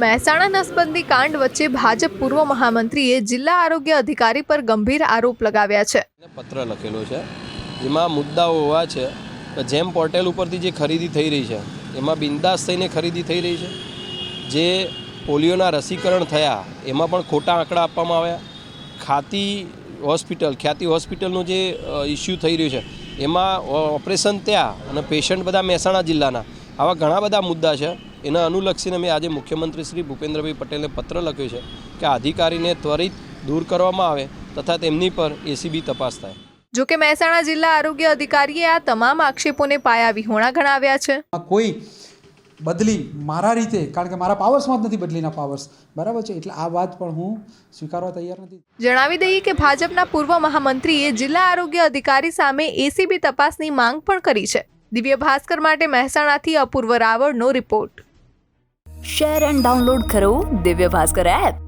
મહેસાણા નસબંધી કાંડ વચ્ચે ભાજપ પૂર્વ મહામંત્રીએ જિલ્લા આરોગ્ય અધિકારી પર ગંભીર આરોપ લગાવ્યા છે. પત્ર લખેલો છે જેમાં મુદ્દાઓ એવા છે કે જેમ પોર્ટલ ઉપરથી જે ખરીદી થઈ રહી છે એમાં બિંદાસ થઈને ખરીદી થઈ રહી છે. જે પોલિયોના રસીકરણ થયા એમાં પણ ખોટા આંકડા આપવામાં આવ્યા. ખ્યાતિ હોસ્પિટલનો જે ઇસ્યુ થઈ રહ્યું છે એમાં ઓપરેશન ત્યાં અને પેશન્ટ બધા મહેસાણા જિલ્લાના, આવા ઘણા બધા મુદ્દા છે. એના અનુલક્ષીને મેં આજે મુખ્યમંત્રી શ્રી ભૂપેન્દ્રભાઈ પટેલને પત્ર લખ્યો છે કે આ અધિકારીને ત્વરિત દૂર કરવામાં આવે તથા તેમની પર એસીબી તપાસ થાય. જોકે મહેસાણા જિલ્લા આરોગ્ય અધિકારીએ આ તમામ આક્ષેપોને પાયા વિહોણા ગણાવ્યા છે. કોઈ બદલી મારા રીતે, કારણ કે મારા પાવર્સમાં જ નથી બદલીના પાવર્સ, બરાબર છે, એટલે આ વાત પણ હું સ્વીકારવા તૈયાર નથી. જણાવી દઈએ કે ભાજપના પૂર્વ મહામંત્રીએ જિલ્લા આરોગ્ય અધિકારી સામે એસીબી તપાસની માંગ પણ કરી છે. દિવ્ય ભાસ્કર માટે મહેસાણાથી અપૂર્વ રાવળનો રિપોર્ટ. શેર એન્ડ ડાઉનલોડ કરો દિવ્ય ભાસ્કર એપ.